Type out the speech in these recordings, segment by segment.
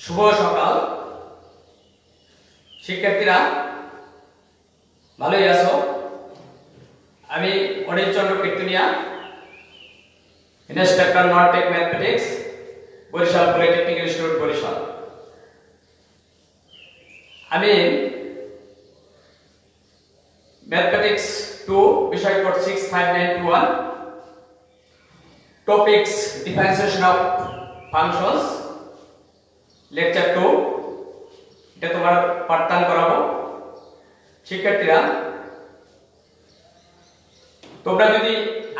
শুভ সকাল শিক্ষার্থীরা, ভালোই আছো? আমি Anil Chandra Kirtania, instructor non-tech mathematics, Barishal polytechnic institute Barishal. আমি ম্যাথমেটিক্স 2 বিষয় code 65921 topics differentiation of functions lecture 2 এটা তোমার পাঠদান করাবো। শিক্ষার্থীরা, তোমরা যদি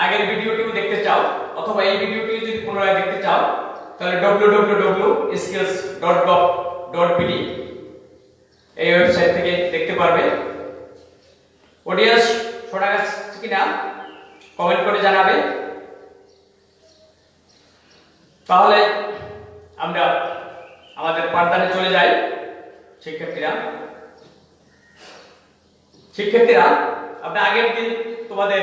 আগের ভিডিওটি দেখতে চাও অথবা এই ভিডিওটি যদি পুনরায় দেখতে চাও তাহলে www.skills.gov.bd এই ওয়েবসাইট থেকে দেখতে পারবে। অডিয়েন্স শোনা যাচ্ছে কিনা কমেন্ট করে জানাবে। তাহলে আমরা আমাদের পাঠদানে চলে যাই। শিক্ষার্থীরা আমরা আগের দিন তোমাদের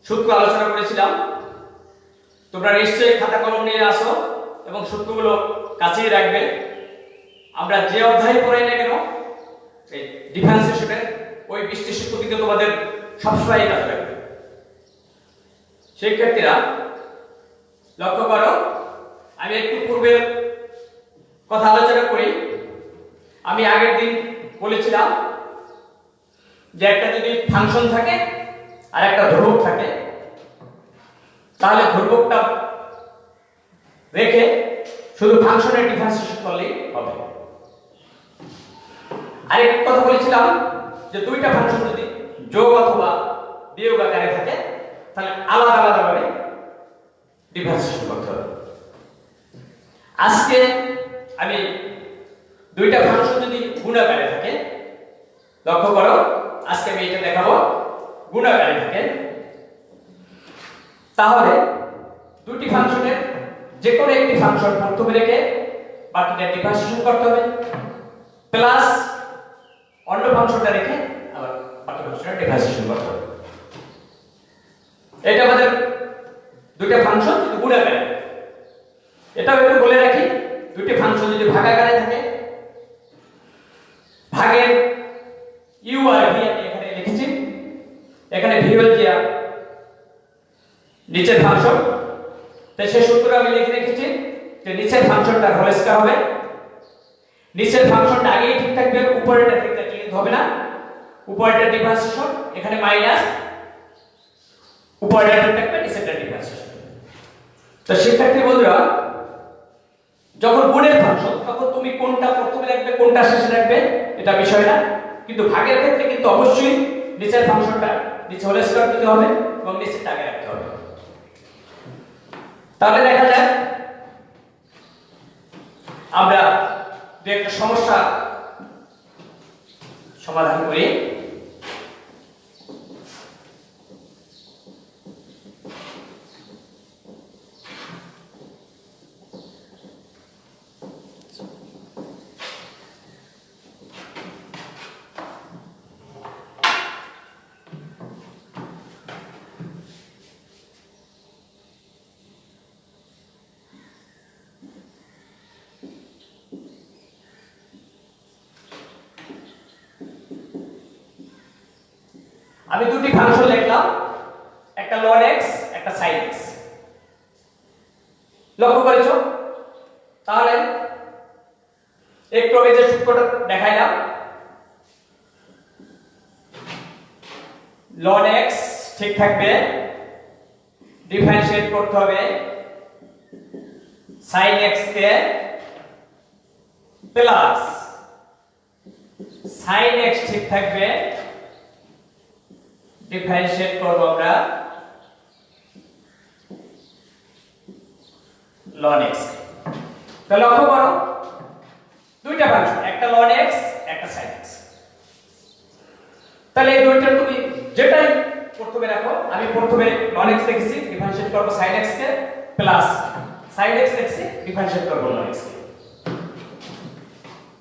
সূত্র আলোচনা করেছিলাম। তোমরা নিশ্চয়ই খাতা কলম নিয়ে আসো এবং সূত্রগুলো কাছেই রাখবে। আমরা যে অধ্যায় পড়াই না কেন এই ডিফারেন্সিয়েশনের ওই 20টি সূত্র কিন্তু তোমাদের সবসময় কাজে লাগবে। শিক্ষার্থীরা লক্ষ্য করো, আমি একটু পূর্বের কথা আলোচনা করি। আমি আগের দিন বলেছিলাম যে একটা যদি ফাংশন থাকে আর একটা ধ্রুবক থাকে তাহলে ধ্রুবকটা রেখে শুধু ফাংশনের ডিফারেন্সিয়েশন করলেই হবে। আর একটা কথা বলেছিলাম যে দুইটা ফাংশন যদি যোগ অথবা বিয়োগ আকারে থাকে তাহলে আলাদা আলাদা ভাবে ডিফারেন্সিয়েশন করতে হবে। আজকে আমি দুইটা ফাংশন যদি গুণাকারে থাকে, লক্ষ্য করো আজকে আমি এটা দেখাবো গুণাকারে থাকে, তাহলে দুটি ফাংশনের যে কোনো একটি ফাংশন প্রথমে রেখে বাকিটা ডিফারেন্সিয়েশন করতে হবে, প্লাস অন্য ফাংশনটা রেখে আবার বাকি ফাংশনটা ডিফারেন্সিয়েশন করতে হবে। এটা আমাদের দুইটা ফাংশন যদি গুণাকারে। এটাও একটু বলে রাখি, দুটি ফাংশন যদি ভাগাকারে থাকে, ভাগের ইউ আর ভি আমি এখানে লিখেছি। এখানে ভি হচ্ছে নিচের ফাংশন, তাই সেই সূত্র আমি লিখে রেখেছি যে নিচের ফাংশনটা হোল স্কয়ার হবে। নিচের ফাংশনটা আগেই ঠিক থাকবে, উপরেরটা ঠিক থাকলে কিন্তু হবে না। উপরেরটা ডিফারেন্সিয়েশন, এখানে মাইনাস, উপরেরটা ঠিক থাকবে, নিচেরটা ডিফারেন্সিয়েশন। তো শিক্ষার্থী বন্ধুরা, যখন গুণের ফাংশন তখন তুমি কোনটা প্রথমে রাখবে কোনটা শেষে রাখবে এটা বিষয় না, কিন্তু ভাগের ক্ষেত্রে কিন্তু অবশ্যই নিচের ফাংশনটা নিচে হোল স্কয়ার দিতে হবে এবং নিচেরটা আগে রাখতে হবে। তাহলে দেখা যায় আমরা যে একটা সমস্যা সমাধান করি। আমি দুটি ফাংশন লিখলাম, একটা ln x একটা sin x। লক্ষ্য করেছো? তাহলে একটু আগে যে সূত্রটা দেখাইলাম, ln x ঠিক থাকবে, ডিফারেন্সিয়েট করতে হবে sin x কে, প্লাস sin x ঠিক থাকবে, ডিফারেন্সিয়েট করব আমরা ln x। তো লক্ষ্য করো দুইটা ফাংশন, একটা ln x একটা sin x। তাহলে এই দুইটা তুমি যেটাই প্রথমে রাখো, আমি প্রথমে ln x লিখেছি, ডিফারেন্সিয়েট করব sin x কে, প্লাস sin x লিখেছি, ডিফারেন্সিয়েট করব ln x কে।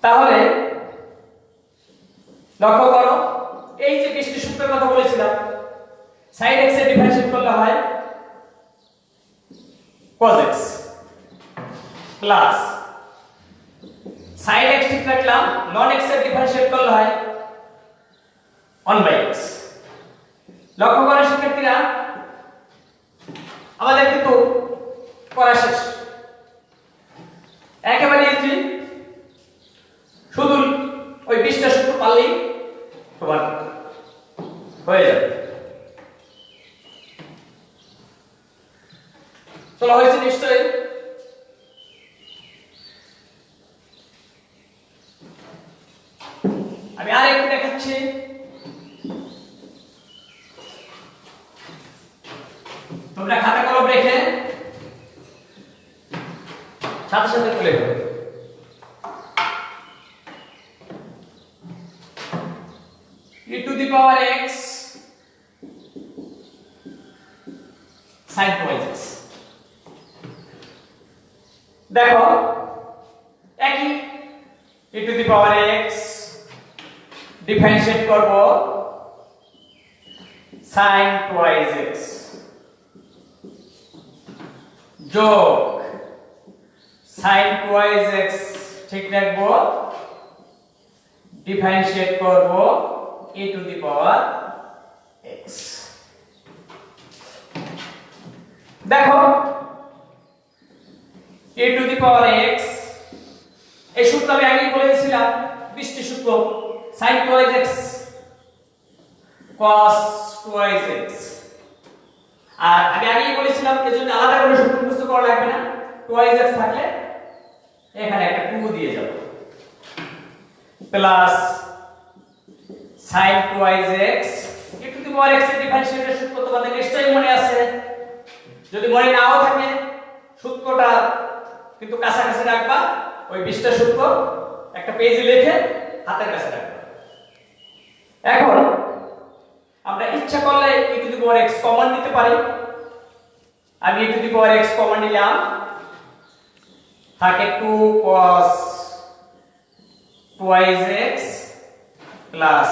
তাহলে লক্ষ্য করো এই যে 20টি সূত্রের কথা বলেছিলাম, sin x এর ডিফারেন্সিয়েট করলে হয় cos x plus sin x ঠিক রাখলাম, ln x এর ডিফারেন্সিয়েট করলে হয় 1/x। লক্ষ্য করো শিক্ষার্থীরা, আমাদের কিন্তু করা শেষ, একেবারে ইজি। শুধু ওই 20টা সূত্র পারলেই তোমার হয়ে যাবে। চলো, হয়েছে নিশ্চয়ই। আমি আরেকটু দেখাচ্ছি। তোমরা খাতা কলম রেখে সাথে সাথে তুলে দেবে। e to the power x sin 2x। দেখো একই e to the power x differentiate করব sin 2x যোগ sin 2x ঠিক রাখবো, ডিফারেন্সিয়েট করব e to the power x। দেখো e to the power x এই সূত্র আমি আগেই বলেছিলাম, 20টি সূত্র। sin 2x cos 2x, আর আমি আগেই বলেছিলাম এজন্য আলাদা করে সূত্র মুখস্থ করা লাগবে না, 2x থাকলে এখানে একটা 2 দিয়ে যাব, plus sin 2x e to the power x এর ডিফারেন্সিয়েটের সূত্র তোমাদের নিশ্চয়ই মনে আছে। যদি মনে নাও থাকে সূত্রটা কিন্তু কাছাকাছি রাখবা, ওই 20টা সূত্র একটা পেজে লিখে হাতের কাছে রাখবা। এখন আমরা ইচ্ছা করলে e to the power x common নিতে পারি। আমি e to the power x common নিলাম, থাকে 2 cos 2x plus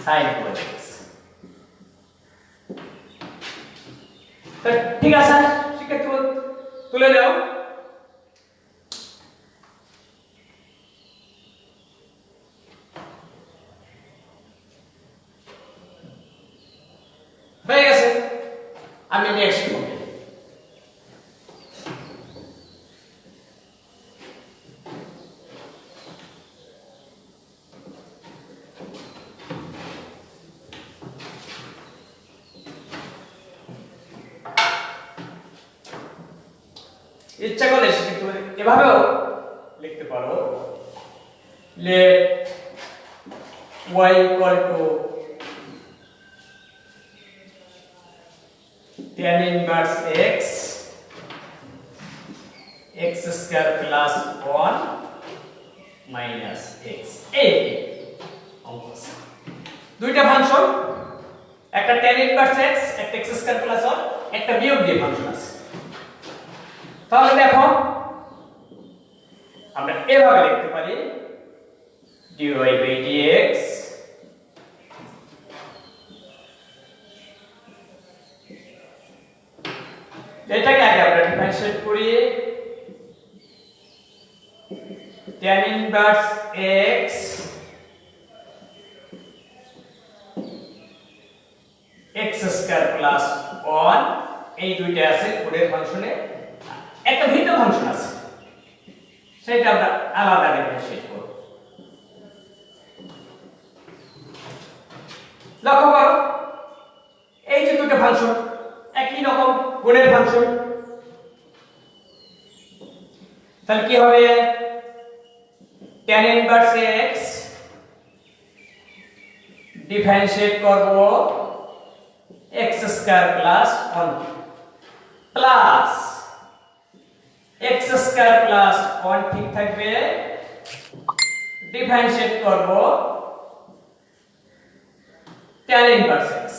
sin 2x। তো ঠিক আছে শিক্ষার্থী, তুলে নাও। হয়ে গেছে, আমি নেক্সট করব। ইচ্ছা করলে তুমি এভাবেও লিখতে পারো, let y equal to tan inverse x x square plus 1 minus x। এই দুইটা ফাংশন, একটা tan inverse x, একটা x square plus 1, একটা বিয়োগ দিয়ে ফাংশন আছে। তাহলে দেখো আমরা এভাবে লিখতে পারি dy by dx এটাকে আগে আমরা ডিফারেন্সিয়েট করি, tan inverse x x square plus 1, এই দুইটা আছে কোডের ফাংশনে। একটা ভিন্ন ফাংশন আছে, সেটা আমরা আলাদা ডিফারেন্সিয়েট করব। লক্ষ্য করো এই যে দুটো ফাংশন একই রকম গুণের ফাংশন, তাহলে কি হবে tan inverse x ডিফারেন্সিয়েট করব x square plus 1 plus x square plus 1 ঠিক থাকবে, ডিফারেন্সিয়েট করব tan inverse x।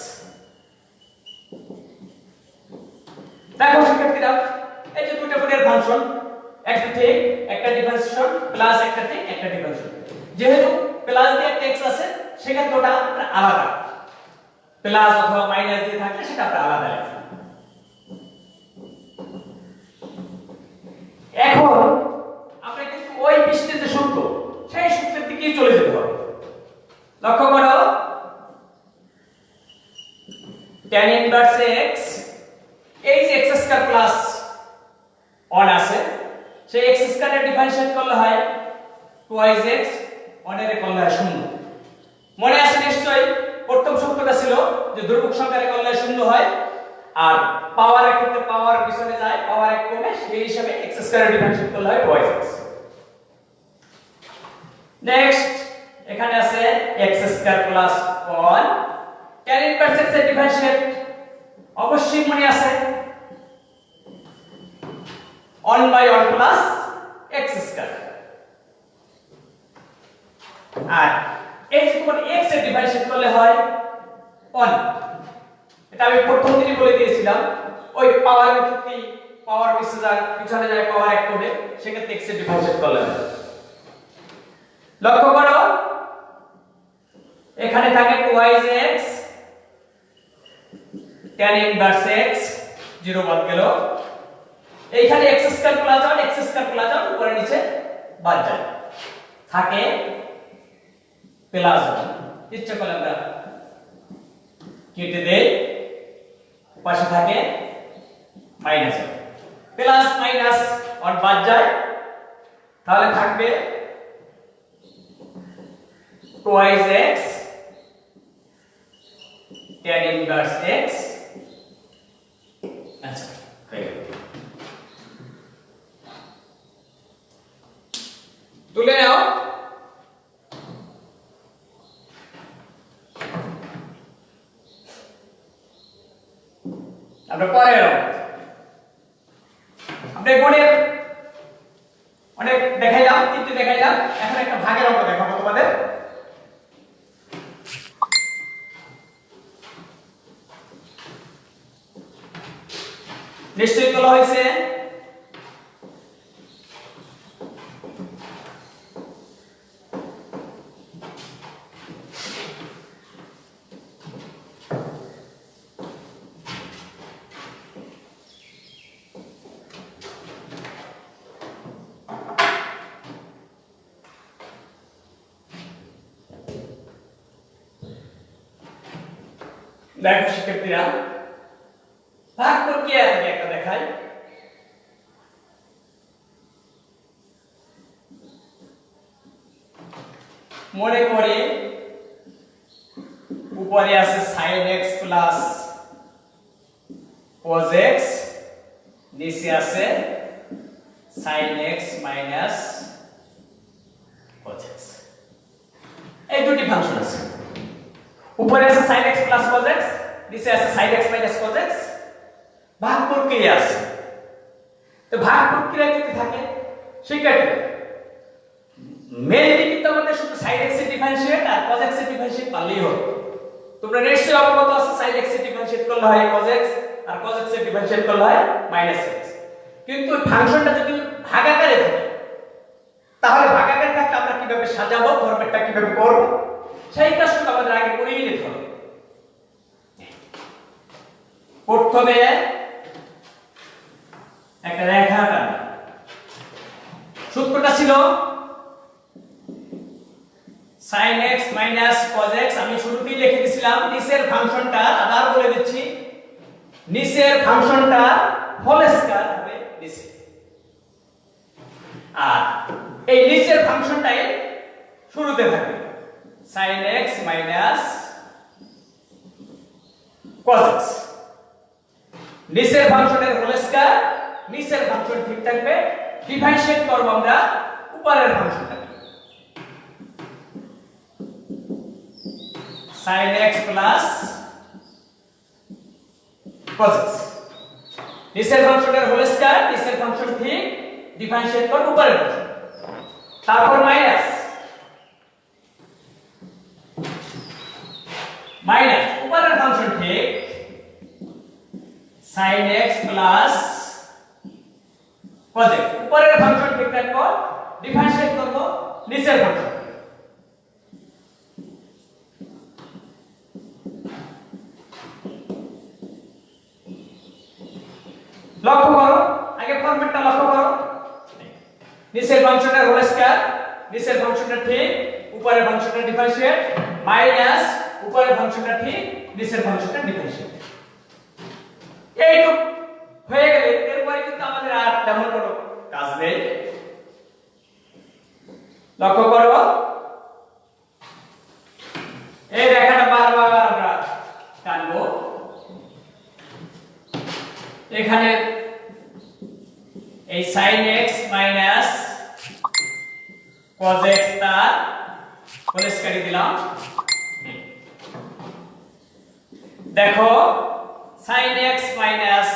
দেখো শিক্ষার্থীরা এই যে দুটো গুণের ফাংশন, একটা ঠিক একটা ডিফারেন্সিয়েশন, প্লাস একটা ঠিক একটা ডিফারেন্সিয়েশন। যেহেতু প্লাস দিয়ে একটা x আছে সেক্ষেত্রে ওটা আলাদা, প্লাস অথবা মাইনাস দিয়ে থাকলে সেটা আলাদা লিখব। tan ইনভার্স x এই যে x স্কয়ার প্লাস 1 আছে সেই x স্কয়ারের ডিফারেন্সিয়েট করলে হয় 2x 1 এর করলে হয় 0 মনে আছে নিশ্চয়ই প্রথম সূত্রটা ছিল যে ধ্রুবক সংখ্যার করলে 0 হয় আর পাওয়ারের ক্ষেত্রে পাওয়ার পিছনে যায় পাওয়ার 1 কমে সেই হিসাবে x স্কয়ারের ডিফারেন্সিয়েট করলে হয় 2x নেক্সট এখানে আছে x square plus 1 tan inverse x এর ডিফারেন্সিয়েট অবশ্যই মনে আছে 1/1 প্লাস x স্কয়ার আর এই যে কোন x এর ডিফারেন্সিয়েট করলে হয় 1 এটা আমি প্রথম দিনই বলে দিয়েছিলাম ওই পাওয়ার ভিত্তি পাওয়ার পিছনে যায় পাওয়ার 1 হবে সেক্ষেত্রে x এর ডিফারেন্সিয়েট করলে হয় লক্ষ্য করো এখানে থাকে 2x tan ইনভার্স x 0 বাদ গেল এইখানে x square plus 1 x square plus 1 উপরে নিচে বাদ যায় থাকে প্লাস 1 ইচ্ছা করলে আমরা কেটে দেই পাশে থাকে মাইনাস প্লাস মাইনাস 1 বাদ যায় তাহলে থাকবে 2x tan ইনভার্স x আচ্ছা হয়ে গেল তুলে নাও আমরা পরে এলাম আমরা বোর্ডের অনেক দেখাইলাম তিনটে দেখাইলাম এখন একটা ভাগের অঙ্ক দেখাবো তোমাদের নিশ্চয়ই তোলা হয়েছে দেখো শিক্ষার্থীরা ভাগ প্রক্রিয়া থেকে একটা দেখাই মনে করে উপরে আছে sin x plus cos x নিচে আছে sin x minus cos x এই দুটি ফাংশন আছে উপরে আছে sin x plus cos x নিচে আছে sin x minus cos x ভাগ প্রক্রিয়া আছে তো ভাগ প্রক্রিয়া যদি থাকে সেক্ষেত্রে মেইনলি কিন্তু আমাদের শুধু sin x এর ডিফারেন্সিয়েট আর cos x এর ডিফারেন্সিয়েট পারলেই হবে তোমরা নিশ্চয়ই অবগত আছো sin x এর ডিফারেন্সিয়েট করলে হয় cos x আর cos x এর ডিফারেন্সিয়েট করলে হয় -x কিন্তু ওই ফাংশনটা যদি ভাগাকারে থাকে তাহলে ভাগাকারে থাকলে আমরা কিভাবে সাজাবো ফরম্যাটটা কিভাবে করব সেই কাজটা আমাদের আগে করেই নিতে হবে প্রথমে একটা রেখা টান সূত্রটা ছিল sin x cos x আমি শুরুতেই লিখে দিয়েছিলাম নিচের ফাংশনটা আবার বলে দিচ্ছি নিচের ফাংশনটা হোল স্কয়ার হবে নিচে আর এই নিচের ফাংশনটাই শুরুতে থাকবে sin x cos x নিচের ফাংশনের হোল স্কয়ার নিচের ফাংশন ঠিক থাকবে ডিফারেন্সিয়েট করব আমরা উপরের ফাংশনটা sin x plus cos x নিচের ফাংশনের হোল স্কয়ার নিচের ফাংশন ঠিক ডিফারেন্সিয়েট করব উপরের ফাংশন তারপর মাইনাস উপরের ফাংশন ঠিক sin x plus cos x উপরের ফাংশন ঠিক রাখবো ডিফারেন্সিয়েট করব নিচের ফাংশন লক্ষ্য করো আগে ফরম্যাটটা লক্ষ্য করো নিচের ফাংশনের হোল স্কয়ার নিচের ফাংশনটা ঠিক উপরের ফাংশনটা ডিফারেন্সিয়েট মাইনাস উপরের ফাংশনটা ঠিক নিচের ফাংশনটা ডিফারেন্সিয়েট এইটুক হয়ে গেলে এরপরে কিন্তু আমাদের আর তেমন কোনো কাজ নেই। লক্ষ্য করো এই রেখাটা বারবার আমরা টানবো, এখানে এই sin x minus cos x তার হোল স্কয়ার দিলাম। দেখো sin x minus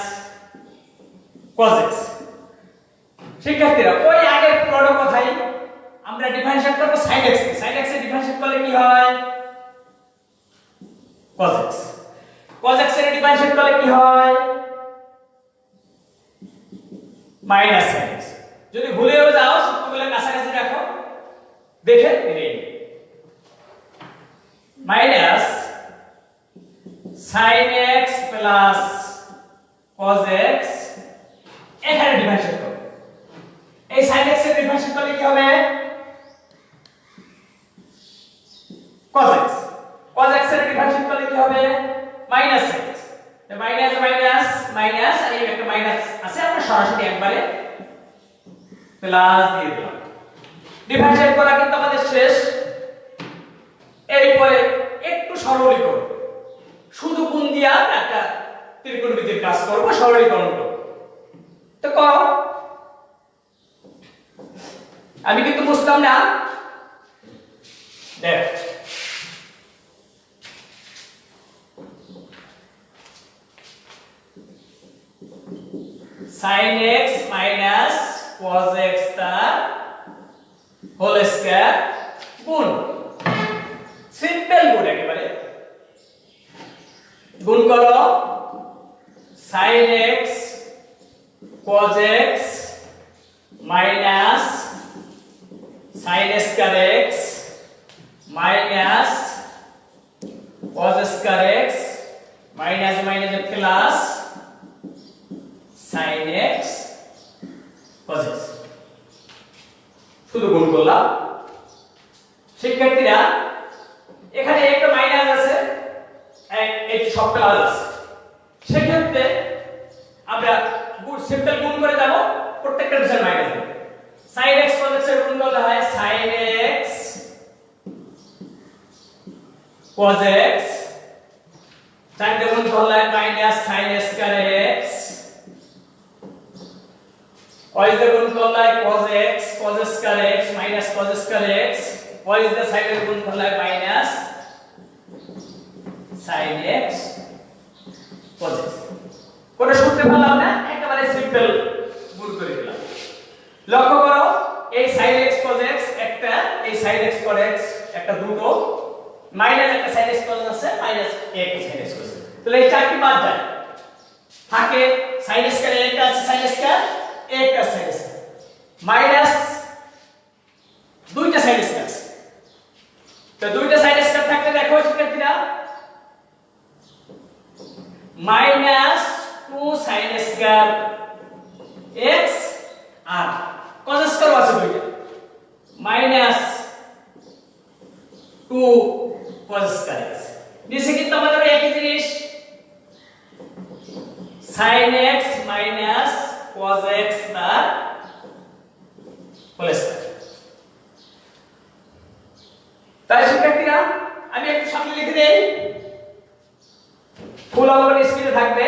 cos x, শিক্ষার্থীরা ওই আগের পুরো কথাই আমরা ডিফারেন্সিয়েট করব sin x কে। sin x এর ডিফারেন্সিয়েট করলে কি হয় cos x, cos x এর ডিফারেন্সিয়েট করলে কি হয় মাইনাস sin x। যদি ভুলেও যাও সূত্রগুলো কাছাকাছি রাখো, দেখে নিন minus sin x plus cos x, এখানে ডিফারেন্সিয়েট করো। এই sin x এর ডিফারেন্সিয়েট করলে কি হবে cos x, cos x এর ডিফারেন্সিয়েট করলে কি হবে মাইনাস sin x। তো মাইনাস মাইনাস মাইনাস, আর এই একটা মাইনাস আছে, আমরা সরাসরি একবারে প্লাস দিয়ে দিলাম। ডিফারেন্সিয়েট করা কিন্তু আমাদের শেষ। এরপরে একটু সরলীকরণ, শুধু গুণ দিয়া একটা ত্রিকোণমিতির কাজ করব, সরলীকরণ করব। তো কর, আমি কিন্তু বুঝতাম না, দেখ sin x minus cos x তার হোল স্কয়ার গুণ, সিম্পল গুণ, একেবারে গুণ করো sin x cos x minus sin square x minus cos square x minus minus plus sin x cos x, শুধু গুণ করলাম। শিক্ষার্থীরা এখানে একটা মাইনাস আছে, এই সব প্লাস আছে, সেক্ষেত্রে আমরা সিম্পল গুণ করে যাব, প্রত্যেকটা বিষয় মাইনাস দেব। sin x cos x এর গুণ করলে হয় sin x cos x, sin দিয়ে গুণ করলে minus sin square x, cos দিয়ে গুণ করলে cos x cos square x minus cos square x, cos দিয়ে sin এর গুণ করলে minus sin x cos x। কোন সূত্রে পেলাম না, একেবারে সিম্পল গুণ করে দিলাম। লক্ষ্য করো এই sin x cos x একটা, এই sin x cos x একটা, দুটো মাইনাস একটা sin x cos আছে, মাইনাস একটা sin x cos। তাহলে এই চারটি বাদ যায়, থাকে sin স্কয়ার একটা আছে, sin স্কয়ার একটা sin স্কয়ার, মাইনাস দুইটা sin স্কয়ার আছে। তো দুইটা sin স্কয়ার থাকলে দেখো শিক্ষার্থীরা মাইনাস 2 sin স্কয়ার x আর cos স্কয়ার আছে দুইটা, মাইনাস 2 cos স্কয়ার x। নিচে কিন্তু আমাদের একই জিনিস sin x minus cos x তার হোল স্কয়ার। তাই শিক্ষার্থীরা আমি একটু সামনে লিখে দেই, ফুল অঙ্কন স্ক্রিনে থাকবে।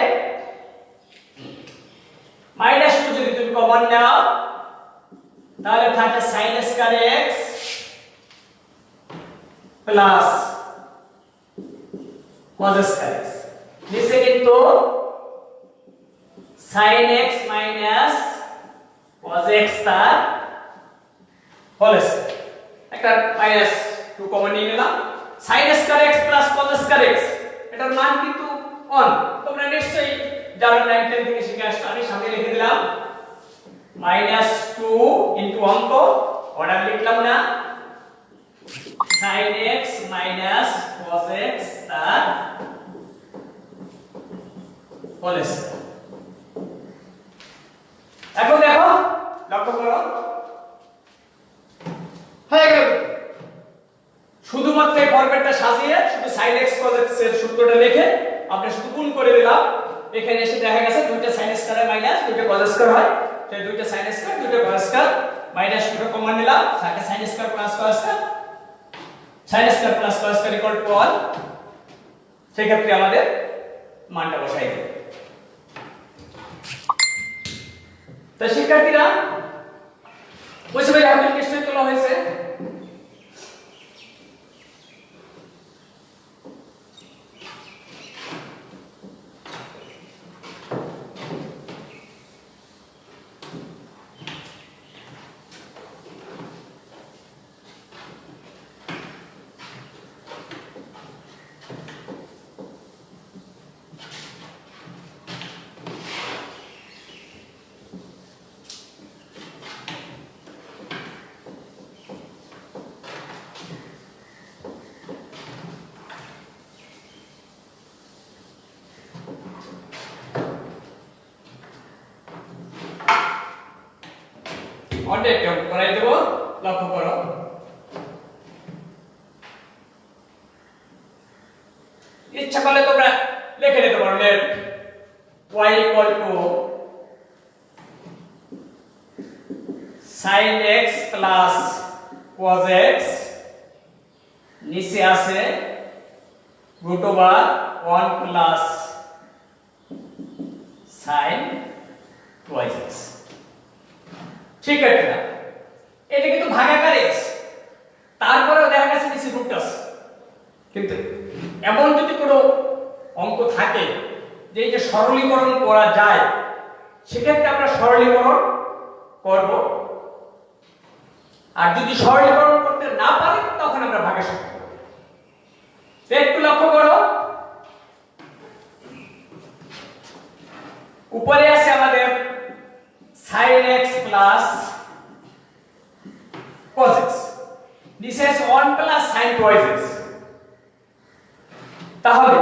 মাইনাস 2 যদি তুমি কমন নাও তাহলে থাকে sin square x plus cos square x। নিচে কিন্তু sin x minus cos x তার হোল স্কয়ার, একটা মাইনাস 2 কমন নিয়ে নিলাম। sin square x plus cos square x, এটার মান কিন্তু 1, তোমরা নিশ্চয়ই যারা 9 10 থেকে শিখে আসছো। আমি সামনে লিখে দিলাম মাইনাস 2 ইনটু অঙ্ক, অর্ডার লিখলাম না, sin x minus cos x তার হোল স্কয়ার। এখন দেখো, লক্ষ্য করো হয়ে গেল। শুধুমাত্র এই ফরম্যাটটা সাজিয়ে শুধু sin x cos x এর সূত্রটা লিখে আমরা শুধু গুণ করে দিলাম। এখানে এসে দেখা গেছে cos স্কয়ার হয়, তাই দুইটা sin স্কয়ার দুইটা cos স্কয়ার মাইনাস দুটো কমন নিলাম, থাকে sin square plus cos square, sin square plus cos square equal to 1। সেই ক্ষেত্রে আমাদের মানটা বসাই দেব। তো শিক্ষার্থীরা বুঝতে পেরে আমাদের নিশ্চয়ই তোলা হয়েছে। অর্ধেক করাই দেব, লক্ষ্য করো ইচ্ছা করলে তোমরা লিখে নিতে পারো let y equal to sin x plus cos x, নিচে আছে root over 1 plus sin 2x। ঠিক আছে না, এটা কিন্তু ভাগাকার x, তারপরেও দেখা গেছে নিচে রুট আছে। কিন্তু এমন যদি কোনো অঙ্ক থাকে যে এই যে সরলীকরণ করা যায়, সেক্ষেত্রে আমরা সরলীকরণ করব, আর যদি সরলীকরণ করতে না পারি তখন আমরা ভাগাকার করব। একটু লক্ষ্য করো, উপরে আছে আমাদের sin x plus cos x, নিচে আছে 1 প্লাস sin 2x। তাহলে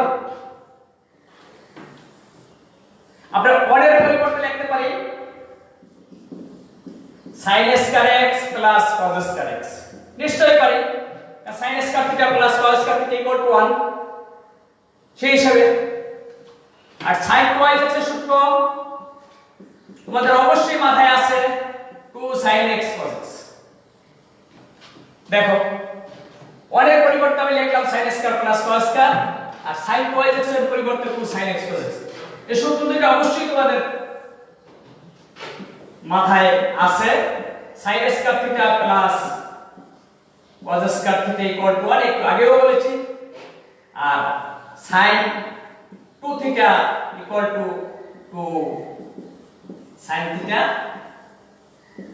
আমরা 1 এর পরিবর্তে লিখতে পারি sin square x plus cos square x, নিশ্চয়ই পারি, sin square theta plus cos square theta equal to 1 সেই হিসাবে। আর sin 2x এর সূত্র তোমাদের অবশ্যই মাথায় আছে 2 sin x cos x। দেখো 1 এর পরিবর্তে আমি লিখলাম sin square plus cos square, আর sin 2x এর পরিবর্তে 2 sin x cos x। এই সূত্র দুটো অবশ্যই তোমাদের মাথায় আছে, sin square theta plus cos square theta equal to 1, একটু আগেও বলেছি, আর sin 2 theta equal to 2 sin theta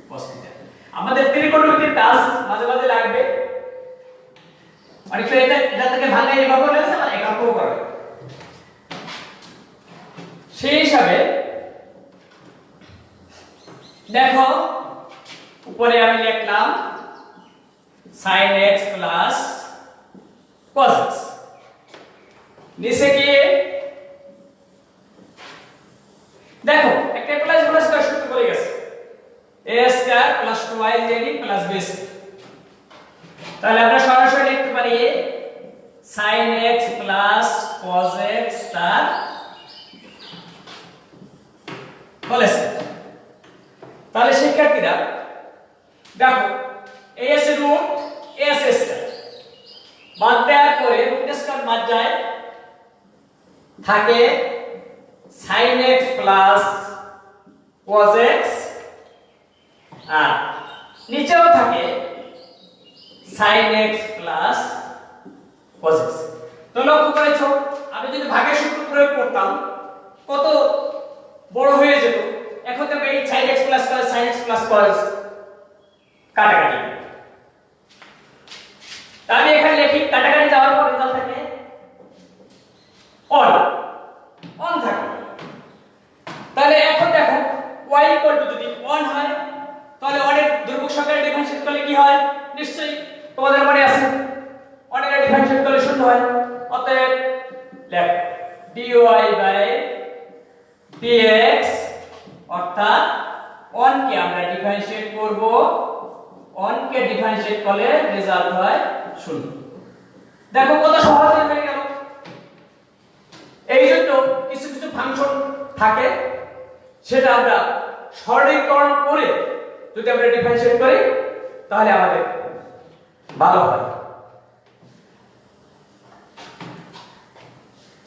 cos theta. আমাদের ত্রিকোণমিতির কাজ মাঝে মাঝে লাগবে, অনেক সময় এটা থেকে ভাঙাই এভাবে লেখা যায়, এভাবেও করবে। সেই হিসাবে দেখো উপরে আমি লিখলাম sin x plus cos x, নিচে কি দেখো একটা প্লাস প্লাস কষ্ট করে গেছে, a square plus 2y plus b square. তাহলে আমরা সরাসরি লিখতে পারি sin x plus cos x তার হোল স্কয়ার। তাহলে শিক্ষার্থীরা দেখো a আছে রুট a আছে স্কয়ার, বাদ দেওয়ার পরে রুট স্কয়ার বাদ যায়, থাকে sin x plus cos x, আর নিচেও থাকে sin x plus cos x। তো লক্ষ্য করেছো আমি যদি ভাগের সূত্র প্রয়োগ করতাম কত বড় হয়ে যেত। এখন তো এই sin x plus cos sin x plus cos কাটাকাটি, তাহলে এখানে লিখি কাটাকাটি যাওয়ার পর রেজাল্ট থাকে on থাকে। তাহলে এখন দেখো y ইকুয়াল টু যদি 1 হয় তাহলে 1 এর ধ্রুবক সংখ্যার ডিফারেন্সিয়েট করলে কি হয়, নিশ্চয়ই তোমাদের মনে আছে 1 এর ডিফারেন্সিয়েট করলে 0 হয়। অতএব লেখ dy বাই dx, অর্থাৎ 1 কে আমরা ডিফারেন্সিয়েট করব, 1 কে ডিফারেন্সিয়েট করলে রেজাল্ট হয় 0। দেখো কত সহজ হয়ে গেল। এই জন্য কিছু কিছু ফাংশন থাকে সেটা আমরা সরলীকরণ করে যদি আমরা ডিফারেন্সিয়েট করি তাহলে আমাদের ভালো হয়।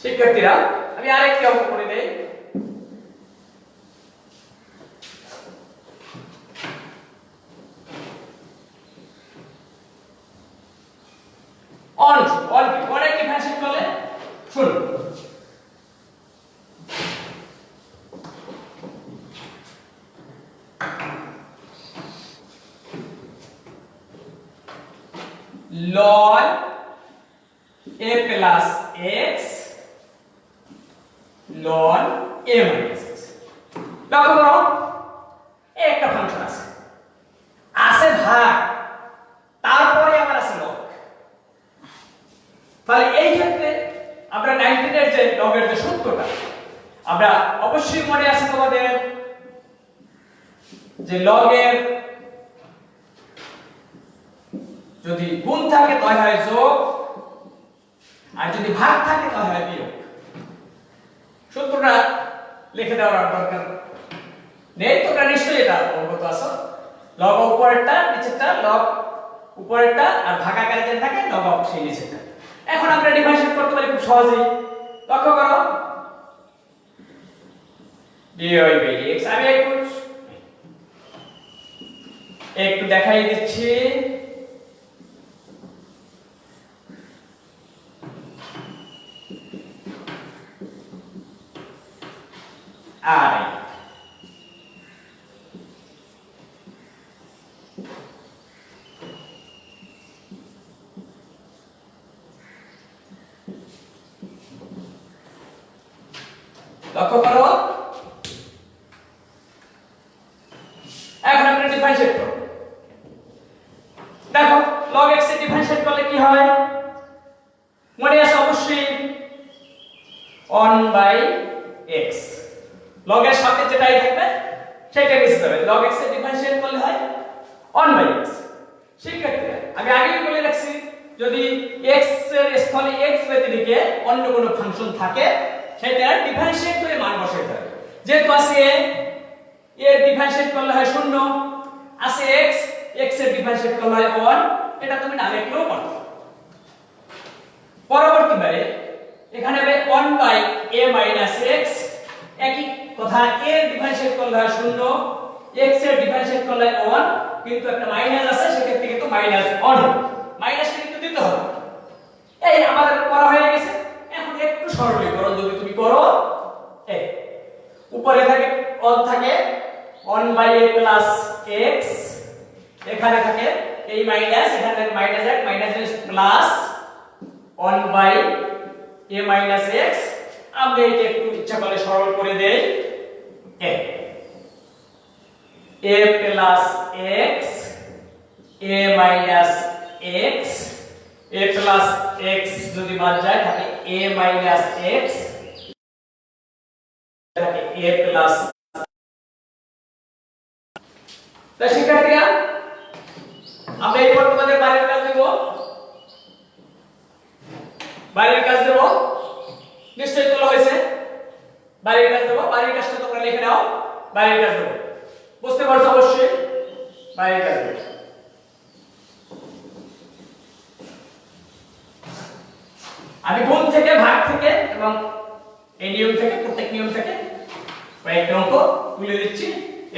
শিক্ষার্থীরা আমি আরেকটি অঙ্ক করে দেই। অনেক ডিফারেন্সিয়েট করলে শুনুন, ln a plus x ln a minus x। লক্ষ্য করো একটা ফাংশন আছে ভাগ, তারপরে আবার আছে লগ। তাহলে এই ক্ষেত্রে আমরা 19 এর যে লগের যে সূত্রটা আমরা অবশ্যই মনে আছে তোমাদের যে লগের যদি গুণ থাকে তাহলে হয় যোগ, আর যদি ভাগ থাকে তাহলে হয় বিয়োগ। সূত্রটা লিখে দেওয়ার দরকার নেই, তোমরা নিশ্চয়ই এটা অবগত আছো। লগ উপরেরটা নিচেরটা, লগ উপরেরটা আর ভাগাকারে যেটা থাকে লগ অফ সেই নিচেরটা। এখন আমরা ডিফারেন্সিয়েট করতে পারি খুব সহজেই। লক্ষ্য করো dy by dx, আমি একটু দেখাই দিচ্ছি। আর লক্ষ্য করো এখন আমরা ডিফারেন্সিয়েট করব। দেখো log x এর ডিফারেন্সিয়েট করলে কি হয় মনে আছে অবশ্যই 1 বাই x, log এর সাথে যেটাই থাকবে সেটাই মিশে যাবে। log x এর ডিফারেন্সিয়েট করলে হয় 1 বাই x। শিক্ষার্থীরা আমি আগেই বলে রাখছি যদি x এর স্থলে x ব্যতিরেকে অন্য কোনো ফাংশন থাকে সেটা ডিফারেন্সিয়েট করে মান বসাইতে হবে। যেহেতু আছে a, এর ডিফারেন্সিয়েট করলে হয় 0, আছে x, x এর ডিফারেন্সিয়েট করলে হয় 1, এটা তুমি না লিখলেও পারো। পরবর্তীবারে এখানে হবে 1 বাই a মাইনাস x, একই কথা a এর ডিফারেন্সিয়েট করলে হয় 0, x এর ডিফারেন্সিয়েট করলে হয় 1, কিন্তু একটা মাইনাস আছে সেক্ষেত্রে কিন্তু মাইনাস 1 মাইনাসটা কিন্তু দিতে হবে। এই আমাদের করা হয়ে গেছে। এখন একটু সরলীকরণ যদি তুমি করো, এই উপরে থাকে 1 থাকে 1 বাই a প্লাস x, এখানে থাকে এই মাইনাস, এখানে থাকে minus 1 minus plus 1 by a minus x। আমরা এটা একটু ইচ্ছা করলে সরল করে দেই, a plus x a minus x, a plus x যদি বাদ যায় থাকে a মাইনাস x, থাকে a প্লাস। তাই শিক্ষার্থীরা আমরা এই তোমাদের বাড়ির কাজ দেব, বাড়ির কাজ দেব নিশ্চয়ই তোলা হয়েছে। বাড়ির কাজ দেব, বাড়ির কাজটা তোমরা লিখে নাও। বাড়ির কাজ দেব, বুঝতে পারছো অবশ্যই। বাড়ির কাজ দেব আমি গুণ থেকে, ভাগ থেকে এবং এই নিয়ম থেকে, প্রত্যেক নিয়ম থেকে কয়েকটা অঙ্ক তুলে দিচ্ছি।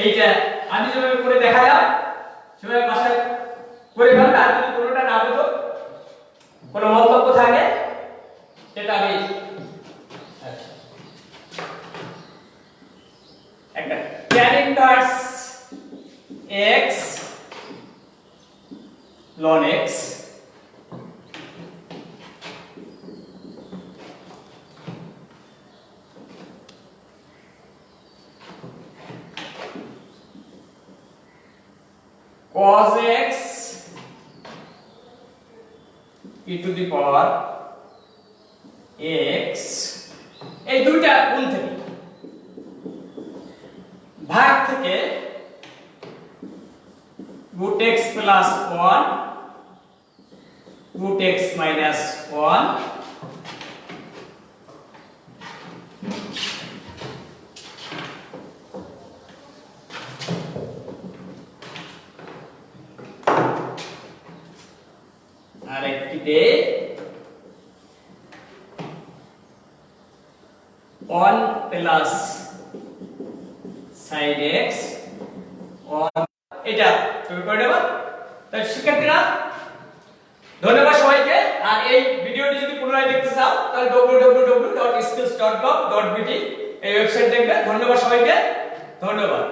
এইটা আমি যেভাবে করে দেখালাম সেভাবে বাসায় করে ফেলবে। আর যদি কোনোটা না বুঝো, কোনো মন্তব্য থাকে সেটা আমি একটা tan inverse x ln x cos x e to the power x, এই দুইটা গুণ থেকে, ভাগ থেকে root x plus 1 root x minus 1 cos x সাইডে 1 প্লাস sin x 1 এটা তুমি করে দেবা। তাই শিক্ষার্থীরা ধন্যবাদ সবাইকে। আর এই ভিডিওটি যদি পুনরায় দেখতে চাও তাহলে www.skills.gov.bt এই ওয়েবসাইট দেখবে। ধন্যবাদ সবাইকে, ধন্যবাদ।